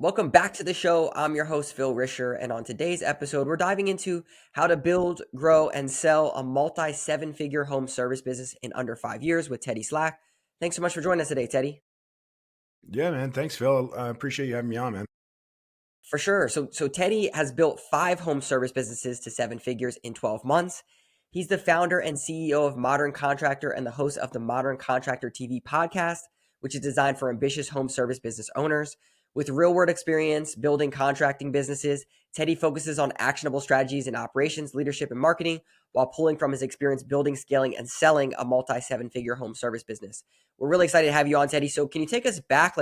Welcome back to the show. I'm your host, Phil Risher, and on today's episode, we're diving into how to build, grow, and sell a multi seven figure home service business in under 5 years with Teddy Slack. Thanks so much for joining us today, Teddy. Yeah, man. Thanks, Phil. I appreciate you having me on, man. For sure. So Teddy has built 5 home service businesses to 7 figures in 12 months. He's the founder and CEO of Modern Contractor and the host of the Modern Contractor TV podcast, which is designed for ambitious home service business owners. With real world experience building contracting businesses, Teddy focuses on actionable strategies in operations, leadership, and marketing while pulling from his experience building, scaling, and selling a multi seven figure home service business. We're really excited to have you on, Teddy. So, can you take us back?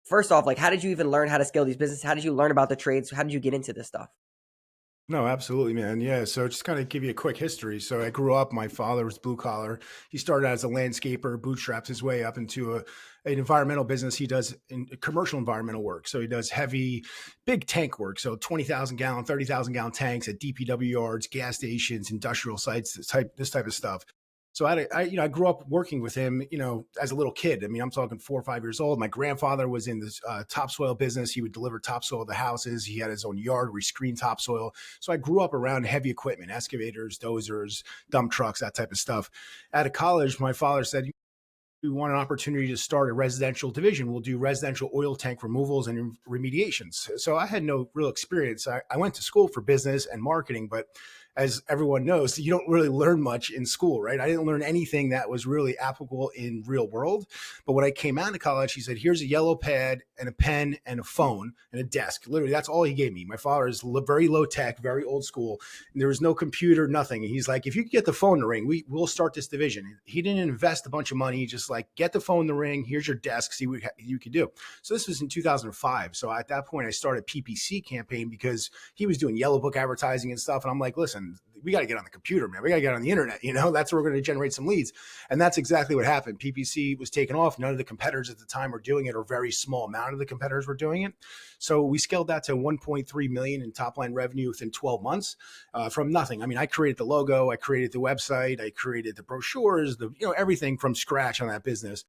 First off, how did you even learn how to scale these businesses? How did you learn about the trades? How did you get into this stuff? No, absolutely, man. Yeah. So just kind of give you a quick history. So I grew up, my father was blue collar. He started out as a landscaper, bootstraps his way up into an environmental business. He does commercial environmental work. So he does heavy, big tank work. So 20,000 gallon, 30,000 gallon tanks at DPW yards, gas stations, industrial sites, this type of stuff. So I grew up working with him, as a little kid. I mean, I'm talking 4 or 5 years old. My grandfather was in this topsoil business. He would deliver topsoil to houses. He had his own yard where he screened topsoil. So I grew up around heavy equipment, excavators, dozers, dump trucks, that type of stuff. Out of college, my father said, we want an opportunity to start a residential division. We'll do residential oil tank removals and remediations. So I had no real experience. I went to school for business and marketing, but as everyone knows, you don't really learn much in school, right? I didn't learn anything that was really applicable in real world. But when I came out of college, he said, here's a yellow pad and a pen and a phone and a desk. Literally, that's all he gave me. My father is very low tech, very old school. And there was no computer, nothing. And he's like, if you could get the phone to ring, we'll start this division. He didn't invest a bunch of money, just like, get the phone to ring. Here's your desk. See what you could do. So this was in 2005. So at that point, I started PPC campaign because he was doing yellow book advertising and stuff. And I'm like, listen, we got to get on the computer, man. We got to get on the internet. That's where we're going to generate some leads. And that's exactly what happened. PPC was taken off. None of the competitors at the time were doing it, or very small amount of the competitors were doing it. So we scaled that to 1.3 million in top line revenue within 12 months from nothing. I mean, I created the logo, I created the website, I created the brochures, everything from scratch on that business.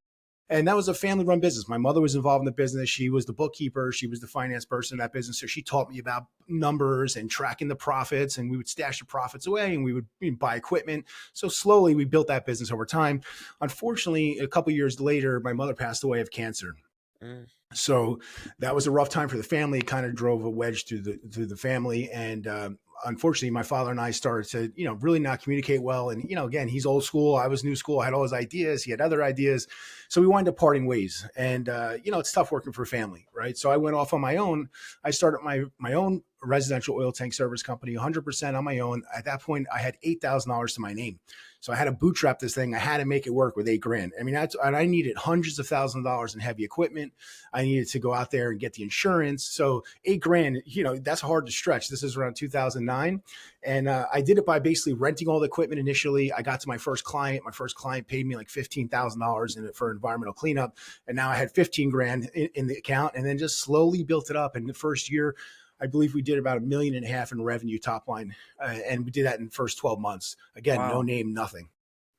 And that was a family run business. My mother was involved in the business. She was the bookkeeper. She was the finance person in that business. So she taught me about numbers and tracking the profits, and we would stash the profits away and we would buy equipment. So slowly we built that business over time. Unfortunately, a couple of years later, my mother passed away of cancer. Mm. So that was a rough time for the family. It kind of drove a wedge through the family. And unfortunately, my father and I started to, really not communicate well. And, again, he's old school. I was new school. I had all his ideas. He had other ideas. So we wind up parting ways. And, it's tough working for family, right? So I went off on my own. I started my own residential oil tank service company, 100% on my own. At that point, I had $8,000 to my name. So I had to bootstrap this thing. I had to make it work with $8,000. I mean, and I needed hundreds of thousands of dollars in heavy equipment. I needed to go out there and get the insurance. So $8,000, that's hard to stretch. This is around 2009. And I did it by basically renting all the equipment initially. I got to my first client. My first client paid me like $15,000 in it for environmental cleanup. And now I had 15 grand in the account, and then just slowly built it up. And the first year, I believe we did about 1.5 million in revenue top line. And we did that in the first 12 months. Again, no Wow. name, nothing.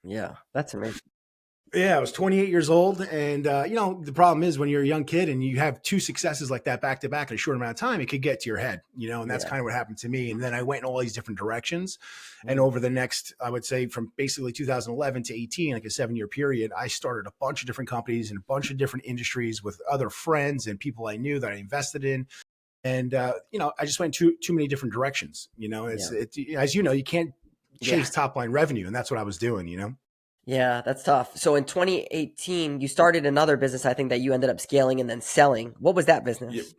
Yeah, that's amazing. Yeah, I was 28 years old. And, the problem is when you're a young kid and you have two successes like that back to back in a short amount of time, it could get to your head, and that's Yeah. kind of what happened to me. And then I went in all these different directions. And Mm. over the next, I would say from basically 2011 to 18, like a 7-year period, I started a bunch of different companies in a bunch of different industries with other friends and people I knew that I invested in. And, I just went too many different directions. Yeah. As you can't Yeah. chase top line revenue. And that's what I was doing. Yeah, that's tough. So in 2018, you started another business, I think, that you ended up scaling and then selling. What was that Yeah. business?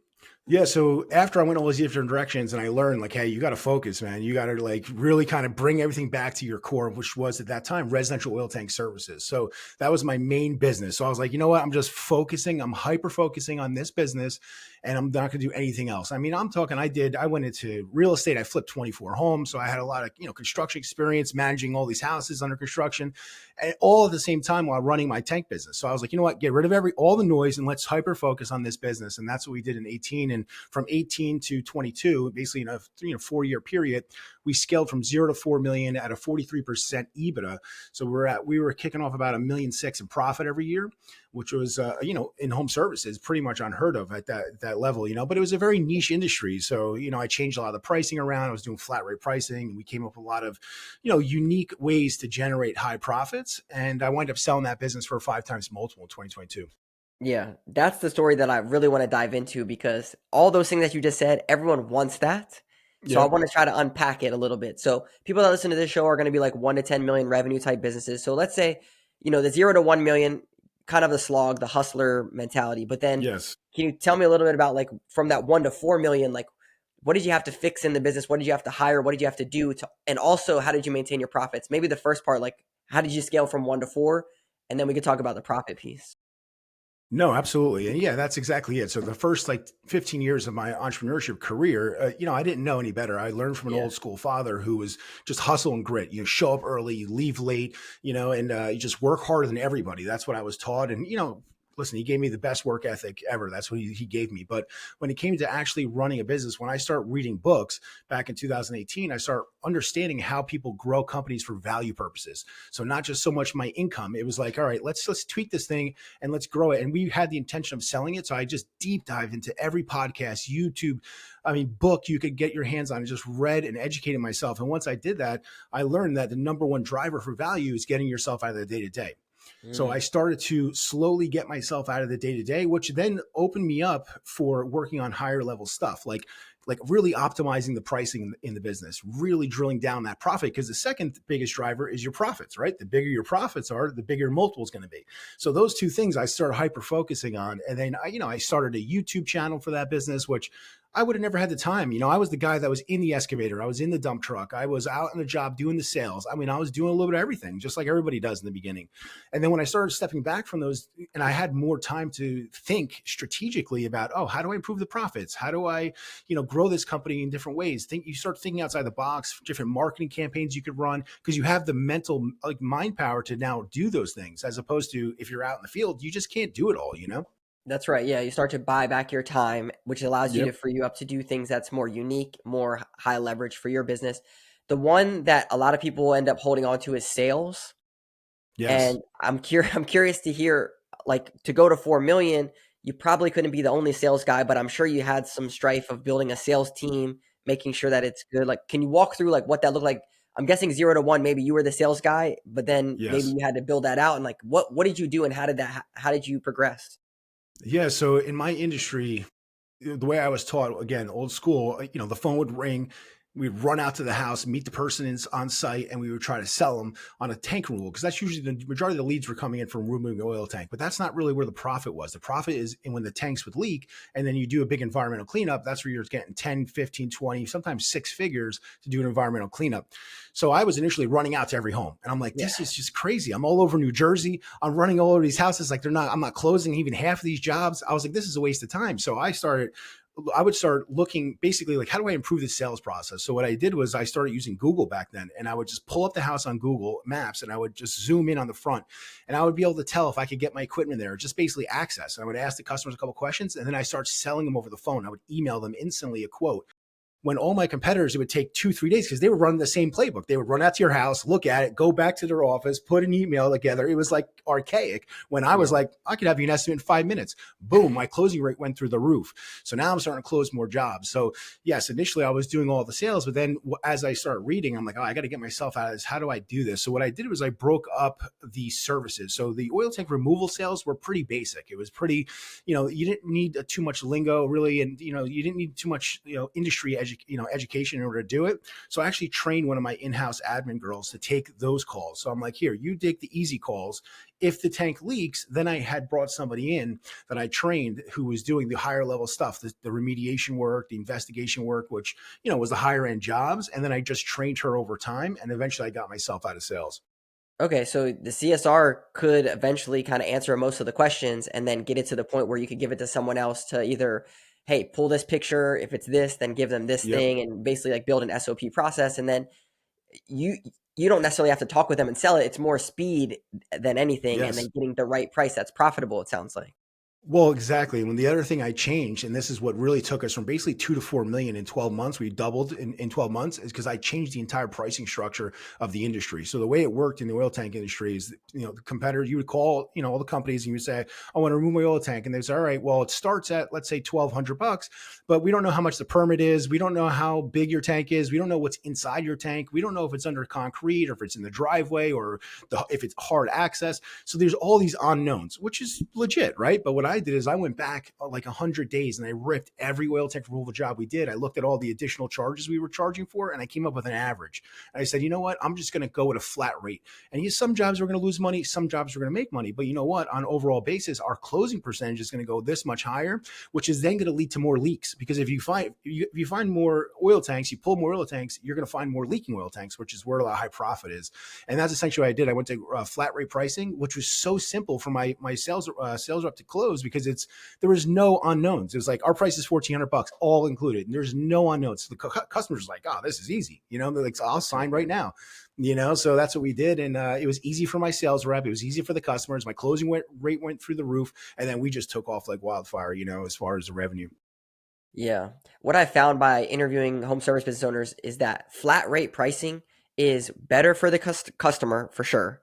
Yeah. So after I went all these different directions and I learned like, hey, you got to focus, man. You got to like really kind of bring everything back to your core, which was at that time residential oil tank services. So that was my main business. So I was like, you know what? I'm just focusing. I'm hyper focusing on this business, and I'm not going to do anything else. I mean, I went into real estate. I flipped 24 homes. So I had a lot of, construction experience, managing all these houses under construction, and all at the same time while running my tank business. So I was like, you know what? Get rid of all the noise and let's hyper focus on this business. And that's what we did in 18. And from 18 to 22, basically in a 4-year period, we scaled from 0 to 4 million at a 43% EBITDA. So we were kicking off about 1.6 million in profit every year. which was in home services pretty much unheard of at that level. But it was a very niche industry. So I changed a lot of the pricing around. I was doing flat rate pricing, and we came up with a lot of unique ways to generate high profits. And I wound up selling that business for a 5 times multiple in 2022. Yeah, that's the story that I really want to dive into because all those things that you just said, everyone wants that. So I Yep. want to try to unpack it a little bit. So people that listen to this show are going to be like 1 to 10 million revenue type businesses. So let's say, the 0 to 1 million, kind of the slog, the hustler mentality. But then Yes. can you tell me a little bit about like from that 1 to 4 million, like what did you have to fix in the business? What did you have to hire? What did you have to do to, and also how did you maintain your profits? Maybe the first part, like how did you scale from 1 to 4? And then we could talk about the profit piece. No, absolutely. And yeah, that's exactly it. So the first like 15 years of my entrepreneurship career, I didn't know any better. I learned from an Yeah. old school father who was just hustle and grit. Show up early, you leave late, and you just work harder than everybody. That's what I was taught. And, listen, he gave me the best work ethic ever. That's what he gave me. But when it came to actually running a business, when I started reading books back in 2018, I started understanding how people grow companies for value purposes. So not just so much my income. It was like, all right, let's tweak this thing and let's grow it. And we had the intention of selling it. So I just deep dive into every podcast, YouTube, book you could get your hands on, and just read and educated myself. And once I did that, I learned that the number one driver for value is getting yourself out of the day to day. So I Mm. started to slowly get myself out of the day to day, which then opened me up for working on higher level stuff, like really optimizing the pricing in the business, really drilling down that profit. Because the second biggest driver is your profits, right? The bigger your profits are, the bigger your multiple is going to be. So those two things I started hyper focusing on. And then I started a YouTube channel for that business, which I would have never had the time. I was the guy that was in the excavator. I was in the dump truck. I was out on the job doing the sales. I was doing a little bit of everything, just like everybody does in the beginning. And then when I started stepping back from those and I had more time to think strategically about, oh, how do I improve the profits? How do I, grow this company in different ways? You start thinking outside the box, different marketing campaigns you could run because you have the mental like mind power to now do those things, as opposed to if you're out in the field, you just can't do it all. That's right. Yeah, you start to buy back your time, which allows you to Yep. free you up to do things that's more unique, more high leverage for your business. The one that a lot of people end up holding on to is sales. Yes. And I'm curious to hear, like, to go to 4 million, you probably couldn't be the only sales guy, but I'm sure you had some strife of building a sales team, making sure that it's good. Like, can you walk through like what that looked like? I'm guessing 0 to 1, maybe you were the sales guy, but then maybe Yes. you had to build that out and like what did you do and how did you progress? Yeah. So in my industry, the way I was taught, again, old school, the phone would ring. We'd run out to the house, meet the person on site, and we would try to sell them on a tank rule because that's usually the majority of the leads were coming in from removing the oil tank. But that's not really where the profit was. The profit is in when the tanks would leak and then you do a big environmental cleanup. That's where you're getting 10, 15, 20, sometimes 6 figures to do an environmental cleanup. So I was initially running out to every home and I'm like, Yeah. this is just crazy. I'm all over New Jersey. I'm running all over these houses. Like I'm not closing even half of these jobs. I was like, this is a waste of time. So I would start looking basically like, how do I improve the sales process? So what I did was I started using Google back then, and I would just pull up the house on Google Maps and I would just zoom in on the front and I would be able to tell if I could get my equipment there, just basically access. And I would ask the customers a couple questions and then I start selling them over the phone. I would email them instantly a quote. When all my competitors, it would take 2-3 days because they were running the same playbook. They would run out to your house, look at it, go back to their office, put an email together. It was like archaic when I was Yeah. like, I could have you an estimate in 5 minutes. Boom, my closing rate went through the roof. So now I'm starting to close more jobs. So yes, initially I was doing all the sales, but then as I started reading, I'm like, oh, I got to get myself out of this. How do I do this? So what I did was I broke up the services. So the oil tank removal sales were pretty basic. It was pretty, you didn't need too much lingo really. And, you didn't need too much, industry education in order to do it. So I actually trained one of my in-house admin girls to take those calls. So I'm like, here, you take the easy calls. If the tank leaks, then I had brought somebody in that I trained who was doing the higher level stuff, the remediation work, the investigation work, which, was the higher end jobs. And then I just trained her over time. And eventually I got myself out of sales. Okay, so the CSR could eventually kind of answer most of the questions and then get it to the point where you could give it to someone else to either, hey, pull this picture. If it's this, then give them this Yep. thing and basically like build an SOP process. And then you you don't necessarily have to talk with them and sell it. It's more speed than anything and Yes. then getting the right price that's profitable, it sounds like. Well, exactly. When the other thing I changed, and this is what really took us from basically 2 to 4 million in 12 months, we doubled in 12 months, is because I changed the entire pricing structure of the industry. So the way it worked in the oil tank industry is, the competitor, you would call, all the companies and you would say, I want to remove my oil tank. And they say, all right, well, it starts at, let's say, $1,200, but we don't know how much the permit is. We don't know how big your tank is. We don't know what's inside your tank. We don't know if it's under concrete or if it's in the driveway or if it's hard access. So there's all these unknowns, which is legit, right? But what I did is I went back like 100 days and I ripped every oil tank removal job we did. I looked at all the additional charges we were charging for, and I came up with an average. And I said, you know what? I'm just going to go with a flat rate. And yes, some jobs are going to lose money, some jobs are going to make money. But you know what? On an overall basis, our closing percentage is going to go this much higher, which is then going to lead to more leaks. Because if you find more oil tanks, you pull more oil tanks, you're going to find more leaking oil tanks, which is where a lot of high profit is. And that's essentially what I did. I went to flat rate pricing, which was so simple for my sales rep to close, because there was no unknowns. It was like, our price is $1,400, all included, and there's no unknowns. So the customers are like, oh, this is easy. They're like, I'll sign right now. So that's what we did, and it was easy for my sales rep. It was easy for the customers. My closing rate went through the roof, and then we just took off like wildfire. As far as the revenue. Yeah. What I found by interviewing home service business owners is that flat rate pricing is better for the customer for sure.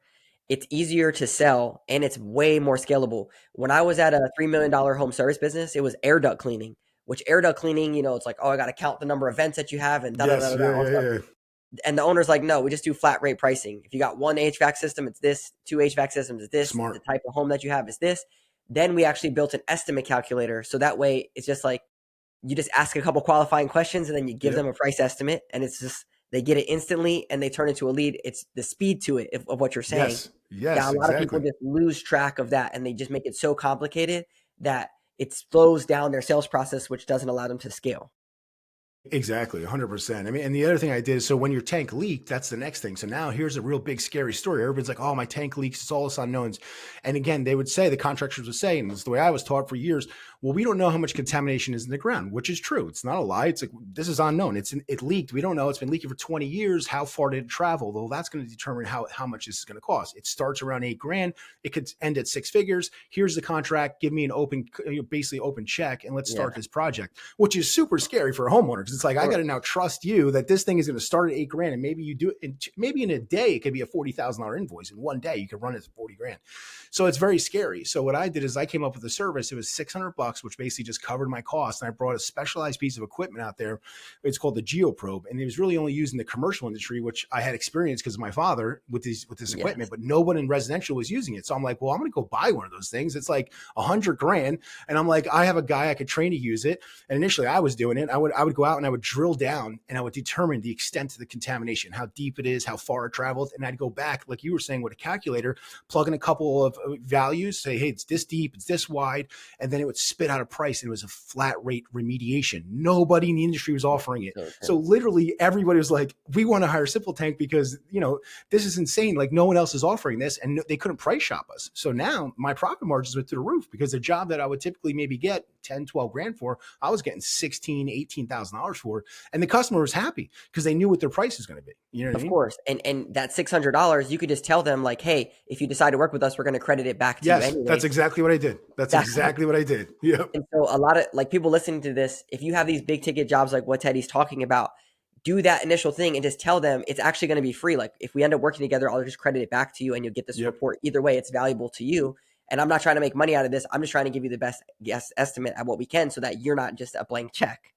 It's easier to sell and it's way more scalable. When I was at a $3 million home service business, it was air duct cleaning, which air duct cleaning, it's like, oh, I got to count the number of vents that you have and da da da Yes, da, yeah, all yeah, stuff. yeah. And the owner's like, no, we just do flat rate pricing. If you got one HVAC system, it's this. Two HVAC systems, it's this. The Smart. type of home that you have is this. Then we actually built an estimate calculator. So that way it's just like, you just ask a couple qualifying questions and then you give them Yep. a price estimate, and it's just they get it instantly and they turn into a lead. It's the speed to it of what you're saying. Yes. Yeah, a Yes. lot of people Exactly. just lose track of that and they just make it so complicated that it slows down their sales process, which doesn't allow them to scale. Exactly, 100%. I mean, and the other thing I did is, so when your tank leaked, that's the next thing. So now here's a real big scary story. Everybody's like, oh, my tank leaks. It's all this unknowns. And again, they would say, the contractors would say, and this is the way I was taught for years, well, we don't know how much contamination is in the ground, which is true. It's not a lie. It's like, this is unknown. It leaked. We don't know. It's been leaking for 20 years. How far did it travel? Well, that's going to determine how much this is going to cost. It starts around 8 grand. It could end at 6 figures. Here's the contract. Give me an basically open check, and let's Yeah, start this project, which is super scary for a homeowner, because it's like, I got to now trust you that this thing is going to start at 8 grand, and maybe you do it maybe in a day. It could be a $40,000 invoice in one day. You could run it for 40 grand. So it's very scary. So what I did is I came up with a service. It was $600, which basically just covered my costs. And I brought a specialized piece of equipment out there. It's called the Geoprobe, and it was really only used in the commercial industry, which I had experience because of my father with this equipment, yes, but no one in residential was using it. So I'm like, well, I'm going to go buy one of those things. It's like 100 grand, and I'm like, I have a guy I could train to use it. And initially, I was doing it. I would go out and I would drill down and I would determine the extent of the contamination, how deep it is, how far it traveled, and I'd go back, like you were saying, with a calculator, plug in a couple of values, say, hey, it's this deep, it's this wide, and then it would spit out a price, and it was a flat rate remediation. Nobody in the industry was offering it. so So intense. literally everybody was like, we want to hire Simple Tank because, this is insane. Like, no one else is offering this, and they couldn't price shop us. So now my profit margins went through the roof, because the job that I would typically maybe get 10, 12 grand for, I was getting 16, $18,000 for, and the customer was happy because they knew what their price is going to be. You know what I Of mean? course. And that $600, you could just tell them like, hey, if you decide to work with us, we're going to credit it back to you Yes, that's anyways. exactly what I did. That's That's exactly what I did. Yep. And so a lot of like people listening to this, if you have these big ticket jobs like what Teddy's talking about, do that initial thing and just tell them it's actually going to be free. Like if we end up working together, I'll just credit it back to you and you'll get this Yep. report. Either way, it's valuable to you. And I'm not trying to make money out of this. I'm just trying to give you the best guess estimate at what we can so that you're not just a blank check,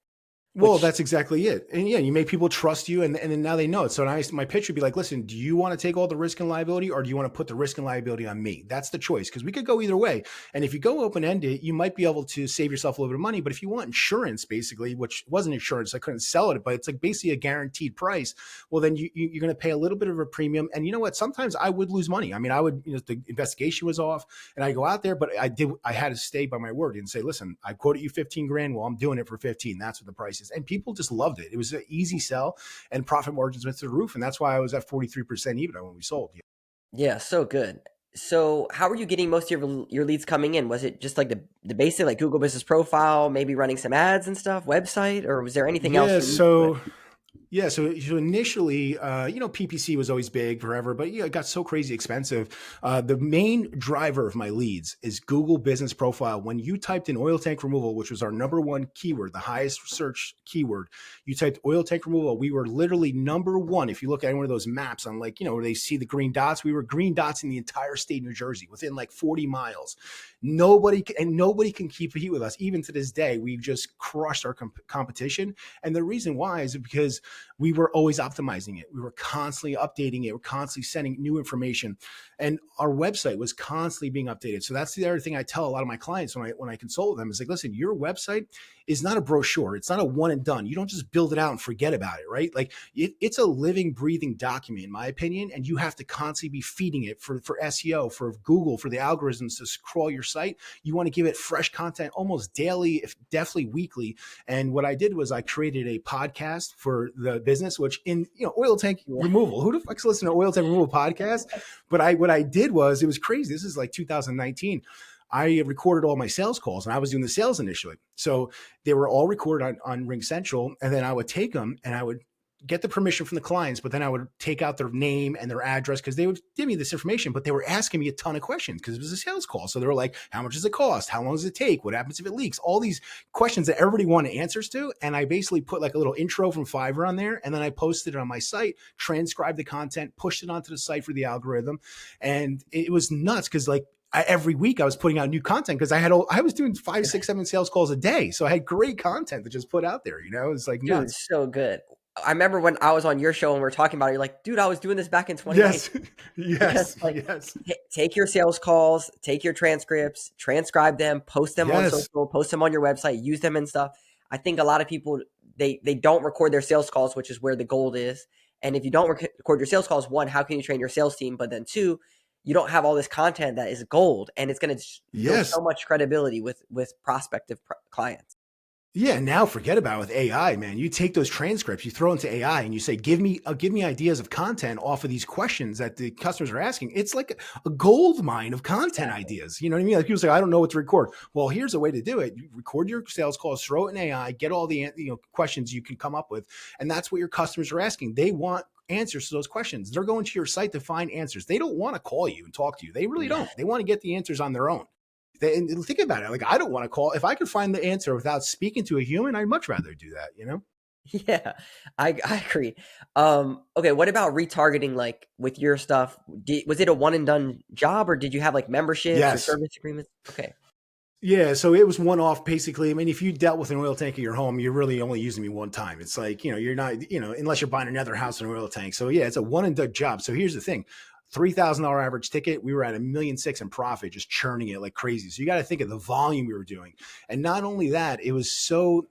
Well, which that's exactly it. And yeah, you make people trust you, and then now they know it. So my pitch would be like, listen, do you want to take all the risk and liability, or do you want to put the risk and liability on me? That's the choice, because we could go either way. And if you go open-ended, you might be able to save yourself a little bit of money. But if you want insurance, basically, which wasn't insurance, I couldn't sell it, but it's like basically a guaranteed price. Well, then you're going to pay a little bit of a premium. And you know what? Sometimes I would lose money. I mean, the investigation was off, and I go out there, but I had to stay by my word and say, listen, I quoted you 15 grand. Well, I'm doing it for 15. That's what the price is. And people just loved it. It was an easy sell, and profit margins went through the roof. And that's why I was at 43% EBITDA when we sold. yeah, so good. So how are you getting most of your leads coming in? Was it just like the basic like Google Business Profile, maybe running some ads and stuff, website, or was there anything else Yeah. unique to it? So Yeah, so initially, PPC was always big forever, but it got so crazy expensive. The main driver of my leads is Google Business Profile. When you typed in oil tank removal, which was our number one keyword, the highest search keyword, you typed oil tank removal. We were literally number one. If you look at one of those maps on where they see the green dots, we were green dots in the entire state of New Jersey within like 40 miles. Nobody can compete with us. Even to this day, we've just crushed our competition. And the reason why is because we were always optimizing it. We were constantly updating it. We're constantly sending new information, and our website was constantly being updated. So that's the other thing I tell a lot of my clients when I consult with them is like, listen, your website is not a brochure. It's not a one and done. You don't just build it out and forget about it, right? Like it's a living, breathing document, in my opinion, and you have to constantly be feeding it for SEO, for Google, for the algorithms to crawl your site. You want to give it fresh content almost daily, if definitely weekly. And what I did was I created a podcast for the business, which in oil tank removal, who the fuck's listening to oil tank removal podcast? But what I did was, it was crazy. This is like 2019. I recorded all my sales calls, and I was doing the sales initially. So they were all recorded on Ring Central, and then I would take them and I would get the permission from the clients, but then I would take out their name and their address because they would give me this information, but they were asking me a ton of questions because it was a sales call. So they were like, how much does it cost? How long does it take? What happens if it leaks? All these questions that everybody wanted answers to. And I basically put like a little intro from Fiverr on there. And then I posted it on my site, transcribed the content, pushed it onto the site for the algorithm. And it was nuts because every week I was putting out new content because I was doing 5, 6, 7 sales calls a day. So I had great content to just put out there. It's like Dude, nuts. so good. I remember when I was on your show and we are talking about it, you're like, dude, I was doing this back in Yes. 2019. Yes. Like, Yes. take your sales calls, take your transcripts, transcribe them, post them on Yes. social, post them on your website, use them and stuff. I think a lot of people, they don't record their sales calls, which is where the gold is. And if you don't record your sales calls, one, how can you train your sales team? But then two, you don't have all this content that is gold, and it's going to build Yes. so much credibility with prospective clients. Yeah, now forget about it with AI, man. You take those transcripts, you throw into AI, and you say, "Give me ideas of content off of these questions that the customers are asking." It's like a gold mine of content Exactly. ideas. You know what I mean? Like people say, "I don't know what to record." Well, here's a way to do it: you record your sales calls, throw it in AI, get all the questions you can come up with, and that's what your customers are asking. They want answers to those questions. They're going to your site to find answers. They don't want to call you and talk to you. They really Yeah. don't. They want to get the answers on their own. And think about it. Like, I don't want to call. If I could find the answer without speaking to a human, I'd much rather do that. Yeah, I agree. Okay, what about retargeting, like with your stuff? Was it a one and done job, or did you have like memberships or Yes. service agreements? Okay. Yeah. So it was one off basically. I mean, if you dealt with an oil tank in your home, you're really only using me one time. It's like, you're not, unless you're buying another house and an oil tank. So yeah, it's a one and done job. So here's the thing. $3,000 average ticket. We were at $1.6 million in profit, just churning it like crazy. So you got to think of the volume we were doing. And not only that, it was so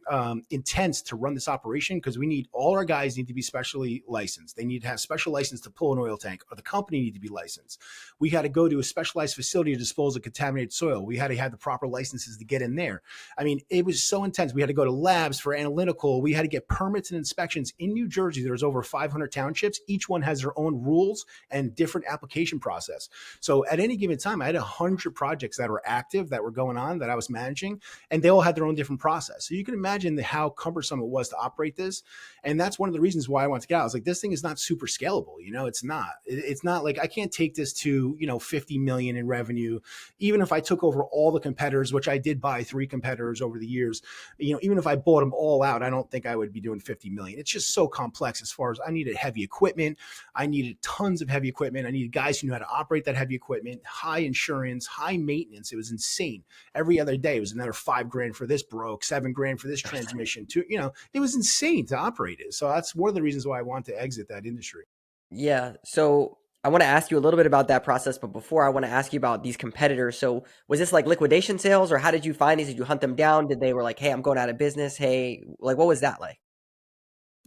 intense to run this operation because all our guys need to be specially licensed. They need to have special license to pull an oil tank, or the company need to be licensed. We had to go to a specialized facility to dispose of contaminated soil. We had to have the proper licenses to get in there. I mean, it was so intense. We had to go to labs for analytical. We had to get permits and inspections in New Jersey. There's over 500 townships. Each one has their own rules and different application process. So at any given time, I had 100 projects that were active, that were going on, that I was managing, and they all had their own different process. So you can imagine how cumbersome it was to operate this. And that's one of the reasons why I wanted to get out. I was like, this thing is not super scalable. It's not. It's not like I can't take this to 50 million in revenue. Even if I took over all the competitors, which I did buy 3 competitors over the years, even if I bought them all out, I don't think I would be doing 50 million. It's just so complex as far as I needed heavy equipment. I needed tons of heavy equipment. I needed guys who knew how to operate that heavy equipment, high insurance, high maintenance. It was insane. Every other day it was another $5,000 for this broke, $7,000 for this transmission. It was insane to operate it. So that's one of the reasons why I want to exit that industry. Yeah. So I want to ask you a little bit about that process, but before I want to ask you about these competitors. So was this like liquidation sales, or how did you find these? Did you hunt them down? Did they were like, hey, I'm going out of business? Hey, like what was that like?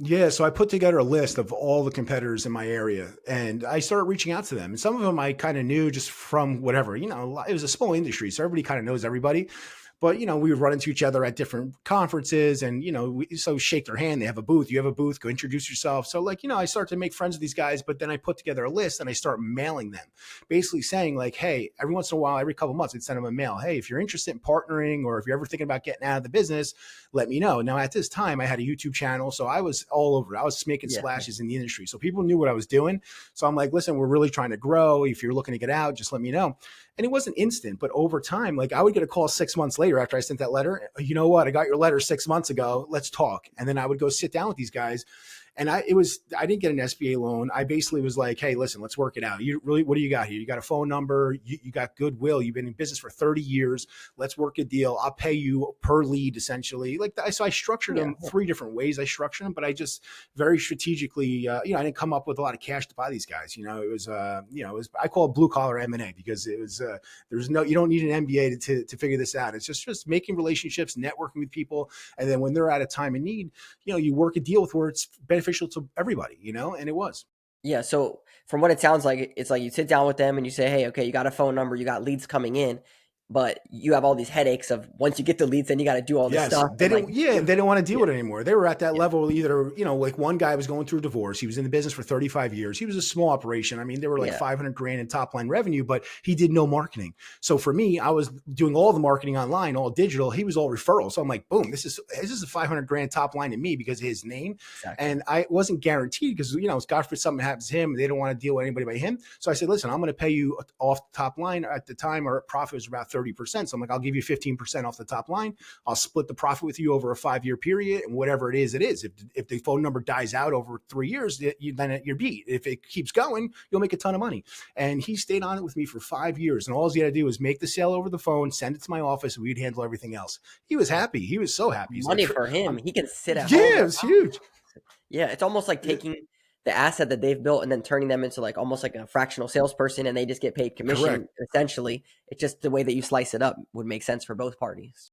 Yeah, so I put together a list of all the competitors in my area, and I started reaching out to them. And some of them I kind of knew just from whatever, it was a small industry, so everybody kind of knows everybody. But, we would run into each other at different conferences and, so shake their hand. They have a booth. You have a booth, go introduce yourself. So like, I start to make friends with these guys, but then I put together a list and I start mailing them, basically saying like, hey, every once in a while, every couple of months, I'd send them a mail. Hey, if you're interested in partnering or if you're ever thinking about getting out of the business, let me know. Now, at this time, I had a YouTube channel, so I was all over it. I was making Yeah. splashes in the industry. So people knew what I was doing. So I'm like, listen, we're really trying to grow. If you're looking to get out, just let me know. And it wasn't instant, but over time, like I would get a call 6 months later after I sent that letter. You know what? I got your letter 6 months ago. Let's talk. And then I would go sit down with these guys. And I didn't get an SBA loan. I basically was like, hey, listen, let's work it out. What do you got here? You got a phone number. You got goodwill. You've been in business for 30 years. Let's work a deal. I'll pay you per lead, essentially. So I structured Yeah. them 3 different ways. I structured them, but I just very strategically, I didn't come up with a lot of cash to buy these guys. I call it blue collar M&A because it was, you don't need an MBA to figure this out. It's just making relationships, networking with people. And then when they're at a time of need, you work a deal with where it's beneficial to everybody, and it was. Yeah. So from what it sounds like, it's like you sit down with them and you say, hey, okay, you got a phone number, you got leads coming in, but you have all these headaches of once you get the leads, then you got to do all this Yes, stuff. they And like, didn't. Yeah, they didn't want to deal yeah, with it anymore. They were at that yeah, level. Either like one guy was going through a divorce. He was in the business for 35 years. He was a small operation. I mean, they were like yeah, 500 grand in top line revenue, but he did no marketing. So for me, I was doing all the marketing online, all digital. He was all referrals. So I'm like, boom, this is a 500 grand top line to me because of his name, exactly. and I wasn't guaranteed because God forbid something happens to him. They don't want to deal with anybody but him. So I said, listen, I'm going to pay you off the top line. At the time, our profit was about 30%. So I'm like, I'll give you 15% off the top line. I'll split the profit with you over a 5-year period, and whatever it is, it is. If the phone number dies out over 3 years, then you're beat. If it keeps going, you'll make a ton of money. And he stayed on it with me for 5 years, and all he had to do was make the sale over the phone, send it to my office, and we'd handle everything else. He was happy. He was so happy. He's like, Money for him. He can sit at home. yeah, it was huge. Yeah. It's almost like Yeah, taking the asset that they've built and then turning them into like almost like a fractional salesperson and they just get paid correct. commission essentially. It's just the way that you slice it up would make sense for both parties.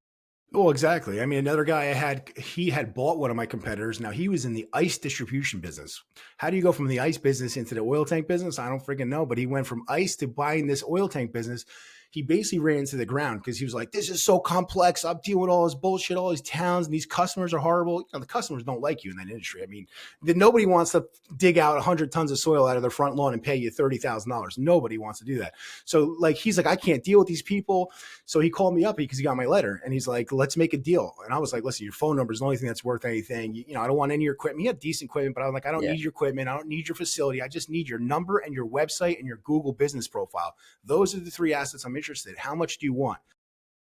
Well, exactly. I mean, another guy he had bought one of my competitors. Now he was in the ice distribution business. How do you go from the ice business into the oil tank business? I don't freaking know. But he went from ice to buying this oil tank business. He basically ran into the ground because he was like, this is so complex. I'm dealing with all this bullshit, all these towns, and these customers are horrible. The customers don't like you in that industry. I mean, nobody wants to dig out 100 tons of soil out of their front lawn and pay you $30,000. Nobody wants to do that. So like, he's like, I can't deal with these people. So he called me up because he got my letter and he's like, let's make a deal. And I was like, listen, your phone number is the only thing that's worth anything. I don't want any of your equipment. He had decent equipment, but I was like, I don't Yeah. need your equipment. I don't need your facility. I just need your number and your website and your Google business profile. Those are the 3 assets I'm interested in. How much do you want?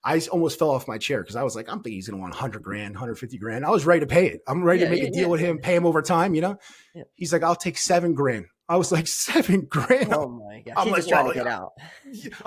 I almost fell off my chair because I was like, I'm thinking he's going to want 100 grand, 150 grand. I was ready to pay it. I'm ready to Yeah. make Yeah. a Yeah. deal with him, pay him over time. Yeah. He's like, I'll take 7 grand. I was like, 7 grand. Oh my gosh. I'm He's like, just trying well, to get out.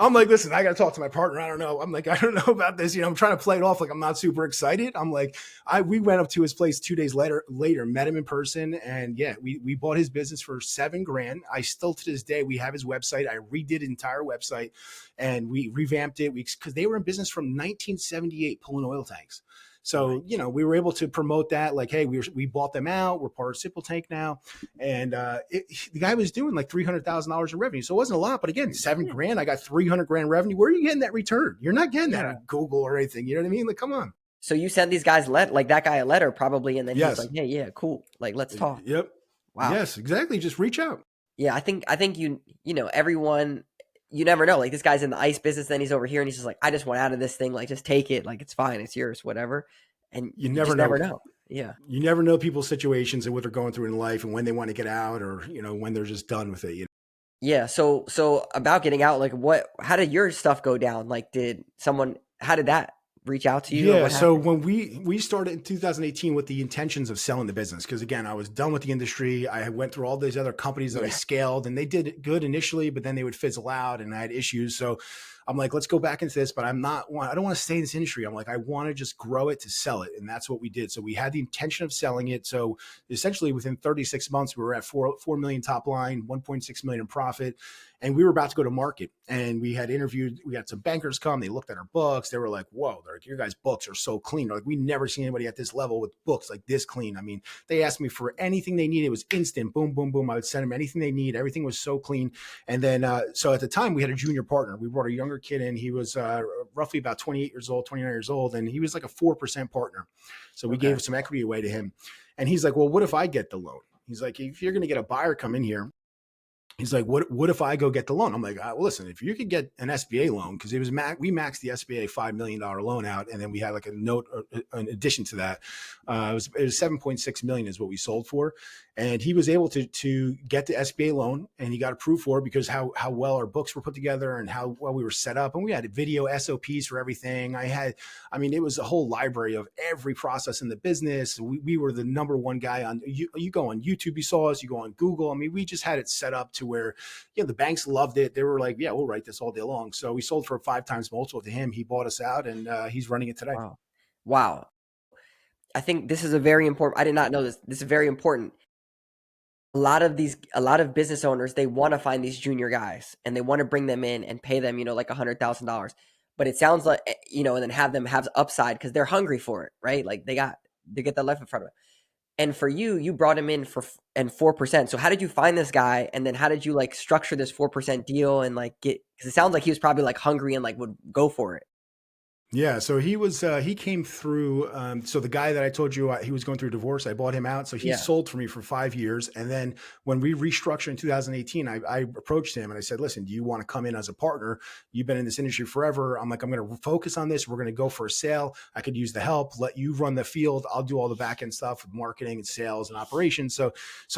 I'm like, listen, I got to talk to my partner. I don't know. I'm like, I don't know about this. I'm trying to play it off like I'm not super excited. I'm like, we went up to his place 2 days later, met him in person. And yeah, we bought his business for 7 grand. I still, to this day, we have his website. I redid his entire website and we revamped it because they were in business from 1978 pulling oil tanks. So, Nice. we were able to promote that like, hey, we bought them out. We're part of Simple Tank now. And the guy was doing like $300,000 in revenue. So it wasn't a lot, but again, 7 Yeah. grand, I got 300 grand revenue. Where are you getting that return? You're not getting that Yeah. on Google or anything. You know what I mean? Like, come on. So you sent these guys like that guy a letter probably, and then he's Yes. like, "Hey, yeah, cool. Like, let's talk." Yep. Wow. Yes, exactly. Just reach out. Yeah, I think everyone, you never know. Like this guy's in the ice business, then he's over here, and he's just like, "I just want out of this thing. Like, just take it. Like, it's fine. It's yours. Whatever." And You you never just know. never know. Yeah. You never know people's situations and what they're going through in life and when they want to get out or, when they're just done with it. Yeah. So about getting out, like, how did your stuff go down? Like, how did that reach out to you, or Yeah. what So happened? when we started in 2018 with the intentions of selling the business, because again, I was done with the industry. I went through all these other companies that I Yeah. scaled and they did good initially, but then they would fizzle out and I had issues. So I'm like, let's go back into this, but I don't want to stay in this industry. I'm like, I want to just grow it to sell it. And that's what we did. So we had the intention of selling it. So essentially within 36 months, we were at 4 million top line, 1.6 million in profit. And we were about to go to market and we had some bankers come, they looked at our books. They were like, whoa, your guys' books are so clean. Like we never seen anybody at this level with books like this clean. I mean, they asked me for anything they needed. It was instant, boom, boom, boom. I would send them anything they need. Everything was so clean. And then, so at the time we had a junior partner. We brought a younger kid in. He was roughly about 28 years old, 29 years old, and he was like a 4% partner. So we Okay. gave some equity away to him. And he's like, well, what if I get the loan? He's like, if you're going to get a buyer come in here, he's like, what if I go get the loan? I'm like, well, listen, if you could get an SBA loan, because it was we maxed the SBA $5 million loan out, and then we had like a note in addition to that. It was 7.6 million is what we sold for, and he was able to get the SBA loan, and he got approved for it because how well our books were put together and how well we were set up, and we had video SOPs for everything. I mean, it was a whole library of every process in the business. We were the number one guy on. You go on YouTube, you saw us. You go on Google. I mean, we just had it set up to where, the banks loved it. They were like, yeah, we'll write this all day long. So we sold for a 5 times multiple to him. He bought us out, and he's running it today. Wow. Wow. I think this is a very important. I did not know this. This is very important. A lot of business owners, they want to find these junior guys and they want to bring them in and pay them, like $100,000. But it sounds like, and then have them have upside because they're hungry for it, right? Like they get that life in front of them. And for you brought him in for 4%. So how did you find this guy? And then how did you like structure this 4% deal and like because it sounds like he was probably like hungry and like would go for it. Yeah, so he came through. So the guy that I told you he was going through a divorce, I bought him out. So he Yeah. sold for me for 5 years, and then when we restructured in 2018, I approached him and I said, "Listen, do you want to come in as a partner? You've been in this industry forever. I'm like, I'm going to focus on this. We're going to go for a sale. I could use the help. Let you run the field. I'll do all the back end stuff with marketing and sales and operations." So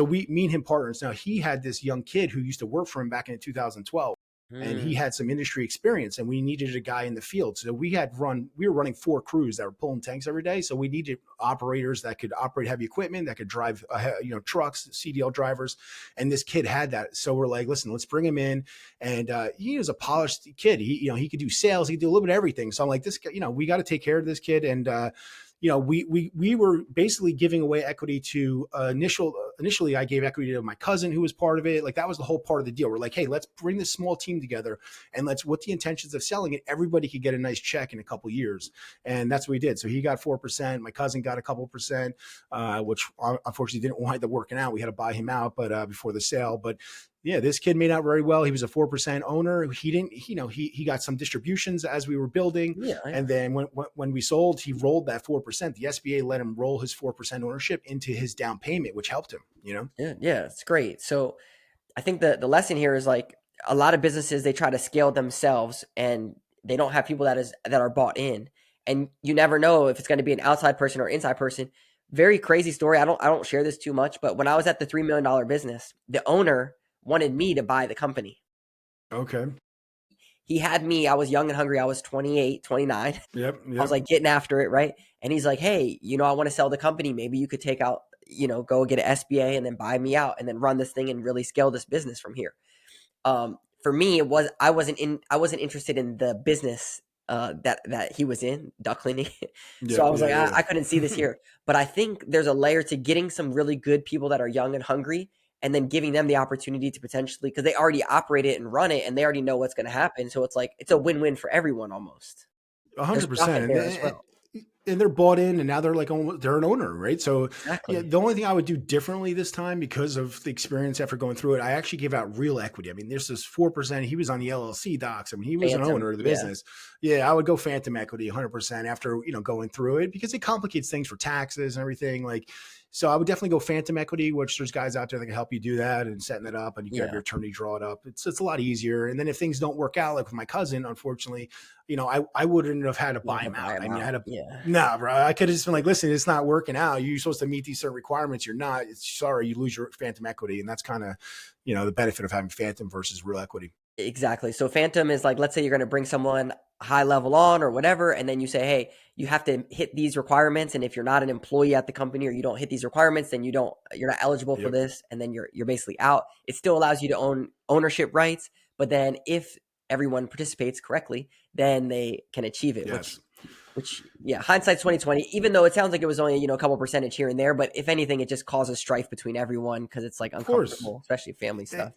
me and him partners. Now he had this young kid who used to work for him back in 2012. And he had some industry experience, and we needed a guy in the field. So we were running 4 crews that were pulling tanks every day. So we needed operators that could operate heavy equipment, that could drive, trucks, CDL drivers. And this kid had that. So we're like, listen, let's bring him in. And he was a polished kid. He could do sales. He could do a little bit of everything. So I'm like, this guy, we got to take care of this kid. And, we were basically giving away equity to initially I gave equity to my cousin who was part of it. Like that was the whole part of the deal. We're like, hey, let's bring this small team together and with the intentions of selling it, everybody could get a nice check in a couple of years. And that's what we did. So he got 4%. My cousin got a couple percent, which unfortunately didn't wind up working out. We had to buy him out, but before the sale. But yeah, this kid made out very well. He was a 4% owner. He didn't, he got some distributions as we were building. Yeah. And then when we sold, he rolled that 4%. The SBA let him roll his 4% ownership into his down payment, which helped him, Yeah, it's great. So I think the lesson here is like a lot of businesses, they try to scale themselves and they don't have people that are bought in. And you never know if it's going to be an outside person or inside person. Very crazy story. I don't share this too much, but when I was at the $3 million business, the owner wanted me to buy the company. Okay. He had me, I was young and hungry. I was 28, 29. Yep. I was like getting after it, right? And he's like, hey, I want to sell the company. Maybe you could take out, go get an SBA and then buy me out and then run this thing and really scale this business from here. For me, I wasn't interested in the business that he was in, duck cleaning. So I was like, I couldn't see this here. But I think there's a layer to getting some really good people that are young and hungry and then giving them the opportunity to potentially, because they already operate it and run it and they already know what's going to happen. So it's like, it's a win-win for everyone almost. There's profit 100%. there as well. And they're bought in, and now they're like they're an owner, right? So Exactly. yeah, the only thing I would do differently this time because of the experience after going through it, I actually gave out real equity. I mean, there's this 4%. He was on the LLC docs. I mean, he was an owner of the business. Yeah, I would go phantom equity 100% after going through it because it complicates things for taxes and everything. Like, so I would definitely go phantom equity, which there's guys out there that can help you do that and setting it up, and you can have your attorney draw it up. It's a lot easier. And then if things don't work out, like with my cousin, unfortunately, I wouldn't have had to buy him out. I mean, I had to, nah, bro. I could have just been like, listen, it's not working out. You're supposed to meet these certain requirements. You're not. Sorry, you lose your phantom equity, and that's kind of, the benefit of having phantom versus real equity. Exactly. So phantom is like, let's say you're going to bring someone high level on or whatever, and then you say, hey, you have to hit these requirements, and if you're not an employee at the company or you don't hit these requirements, then you're not eligible for this, and then you're basically out. It still allows you to own ownership rights, but then if everyone participates correctly, then they can achieve it. Yes. Which hindsight's 2020. Even though it sounds like it was only a couple percentage here and there, but if anything, it just causes strife between everyone because it's like uncomfortable, especially family stuff.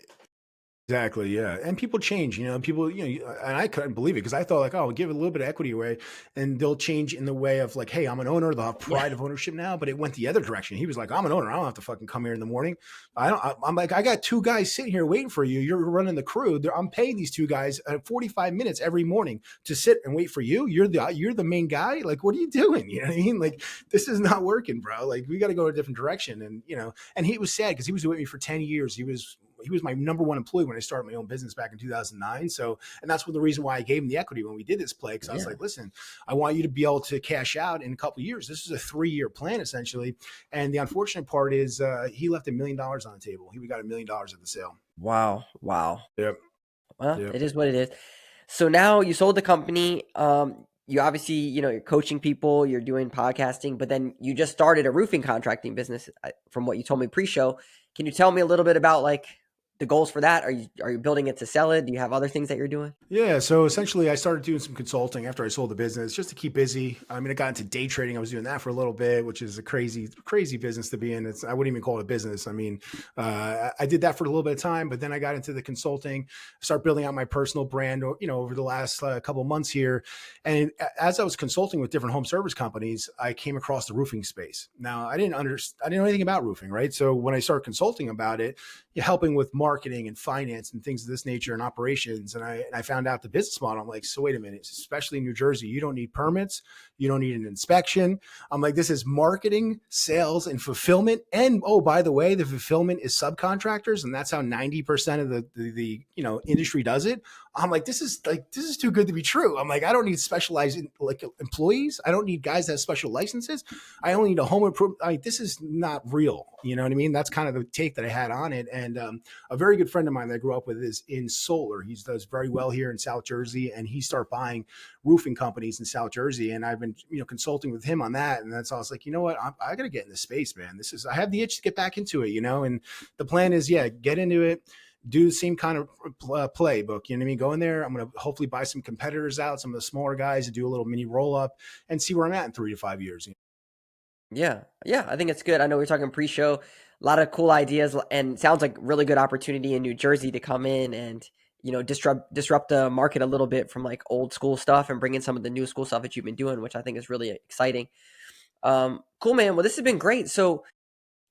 Exactly. Yeah. And people change, people, and I couldn't believe it because I thought like, oh, give a little bit of equity away and they'll change in the way of like, hey, I'm an owner. They'll have Yeah. pride of ownership now, but it went the other direction. He was like, I'm an owner. I don't have to fucking come here in the morning. I'm like, I got two guys sitting here waiting for you. You're running the crew. I'm paying these two guys 45 minutes every morning to sit and wait for you. You're the main guy. Like, what are you doing? You know what I mean? Like, this is not working, bro. Like, we got to go a different direction. And, and he was sad because he was with me for 10 years. He was my number one employee when I started my own business back in 2009. So, and that's the reason why I gave him the equity when we did this play. Cause I was Yeah. like, listen, I want you to be able to cash out in a couple of years. This is a 3-year plan essentially. And the unfortunate part is he left $1 million on the table. He got $1 million at the sale. Wow. Wow. Yep. Well, Yep. it is what it is. So now you sold the company. You obviously, you're coaching people, you're doing podcasting, but then you just started a roofing contracting business. From what you told me pre-show, can you tell me a little bit about like the goals for that? Are you building it to sell it? Do you have other things that you're doing? Yeah. So essentially, I started doing some consulting after I sold the business just to keep busy. I mean, I got into day trading. I was doing that for a little bit, which is a crazy, crazy business to be in. I wouldn't even call it a business. I mean, I did that for a little bit of time, but then I got into the consulting, start building out my personal brand, over the last couple of months here. And as I was consulting with different home service companies, I came across the roofing space. Now, I didn't know anything about roofing, right? So when I started consulting about it, helping with marketing and finance and things of this nature and operations. And I found out the business model. I'm like, so wait a minute, especially in New Jersey, you don't need permits. You don't need an inspection. I'm like, this is marketing, sales, and fulfillment. And oh, by the way, the fulfillment is subcontractors. And that's how 90% of the industry does it. I'm like, this is too good to be true. I'm like, I don't need specialized like employees. I don't need guys that have special licenses. I only need a home improvement. This is not real. You know what I mean? That's kind of the take that I had on it. And a very good friend of mine that I grew up with is in solar. He does very well here in South Jersey, and he started buying roofing companies in South Jersey. And I've been, consulting with him on that. And that's all. I was like, you know what? I got to get in this space, man. I have the itch to get back into it, and the plan is, yeah, get into it, do the same kind of playbook. You know what I mean? Go in there. I'm going to hopefully buy some competitors out, some of the smaller guys, to do a little mini roll up and see where I'm at in 3 to 5 years. Yeah. Yeah. I think it's good. I know we're talking pre-show, a lot of cool ideas and sounds like really good opportunity in New Jersey to come in and, disrupt the market a little bit from like old school stuff and bring in some of the new school stuff that you've been doing, which I think is really exciting. Cool, man. Well, this has been great. So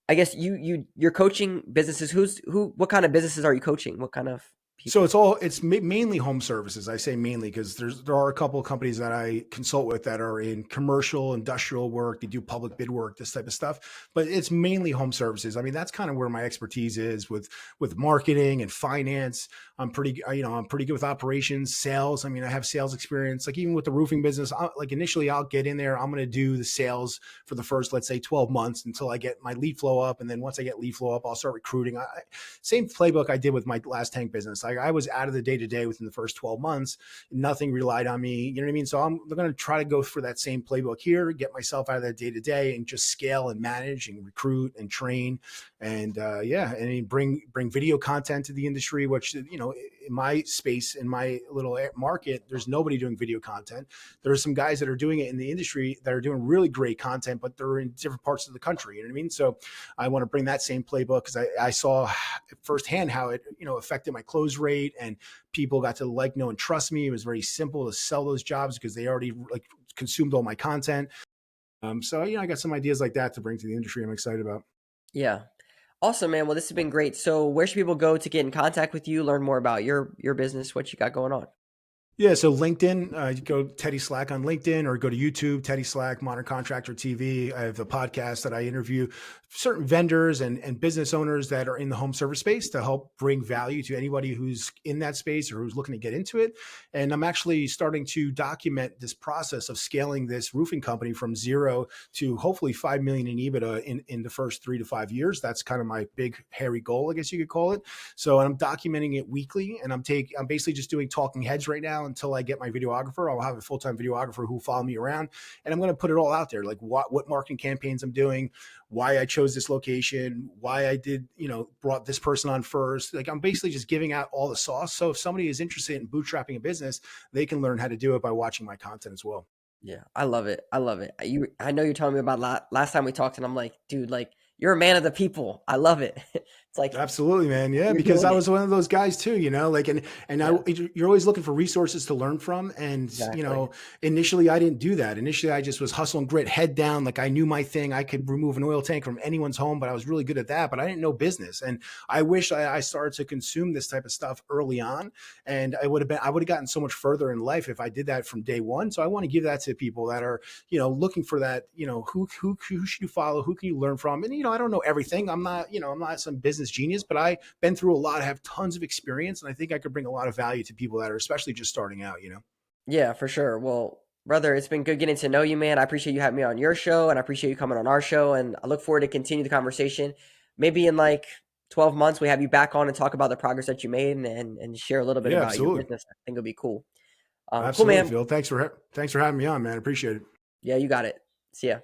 I guess you're coaching businesses. What kind of businesses are you coaching? What kind of So people? it's mainly home services. I say mainly because there are a couple of companies that I consult with that are in commercial, industrial work. They do public bid work, this type of stuff. But it's mainly home services. I mean, that's kind of where my expertise is with marketing and finance. I'm pretty good with operations, sales. I mean, I have sales experience. Like even with the roofing business, like initially I'll get in there. I'm going to do the sales for the first, let's say, 12 months until I get my lead flow up, and then once I get lead flow up, I'll start recruiting. Same playbook I did with my last tank business. I was out of the day to day within the first 12 months. Nothing relied on me. You know what I mean? So I'm going to try to go for that same playbook here, get myself out of that day to day and just scale and manage and recruit and train. And and bring video content to the industry, which, in my space, in my little market, there's nobody doing video content. There are some guys that are doing it in the industry that are doing really great content, but they're in different parts of the country. You know what I mean? So I want to bring that same playbook because I saw firsthand how it, affected my close rate, and people got to like, know, and trust me. It was very simple to sell those jobs because they already like consumed all my content. So, I got some ideas like that to bring to the industry. I'm excited about. Yeah. Awesome, man. Well, this has been great. So where should people go to get in contact with you, learn more about your business, what you got going on? Yeah, so LinkedIn, you go Teddy Slack on LinkedIn, or go to YouTube, Teddy Slack, Modern Contractor TV. I have a podcast that I interview certain vendors and business owners that are in the home service space to help bring value to anybody who's in that space or who's looking to get into it. And I'm actually starting to document this process of scaling this roofing company from zero to hopefully 5 million in EBITDA in the first 3 to 5 years. That's kind of my big hairy goal, I guess you could call it. So I'm documenting it weekly, and I'm basically just doing talking heads right now until I get my videographer. I'll have a full-time videographer who will follow me around, and I'm going to put it all out there, like what marketing campaigns I'm doing, why I chose this location, why I did, brought this person on first. Like I'm basically just giving out all the sauce. So if somebody is interested in bootstrapping a business, they can learn how to do it by watching my content as well. Yeah, I love it. I love it. I know you're telling me about last time we talked, and I'm like, dude, like you're a man of the people. I love it. It's like Absolutely, man. Yeah, you're because doing I it. was one of those guys too, like, Yeah, you're always looking for resources to learn from. And, exactly. initially I didn't do that. Initially, I just was hustle and grit, head down. Like I knew my thing. I could remove an oil tank from anyone's home, but I was really good at that, but I didn't know business. And I wish I started to consume this type of stuff early on. And I would have gotten so much further in life if I did that from day one. So I want to give that to people that are, looking for that, who should you follow? Who can you learn from? And, I don't know everything. I'm not some business genius, but I been through a lot, have tons of experience, and I think I could bring a lot of value to people that are especially just starting out. Yeah, for sure. Well, brother, it's been good getting to know you, man. I appreciate you having me on your show, and I appreciate you coming on our show. And I look forward to continue the conversation. Maybe in like 12 months, we have you back on and talk about the progress that you made and share a little bit Yeah, about your absolutely. business. I think it'll be cool. Cool, Absolutely, man. Phil. Thanks for having me on, man. Appreciate it. Yeah, you got it. See ya.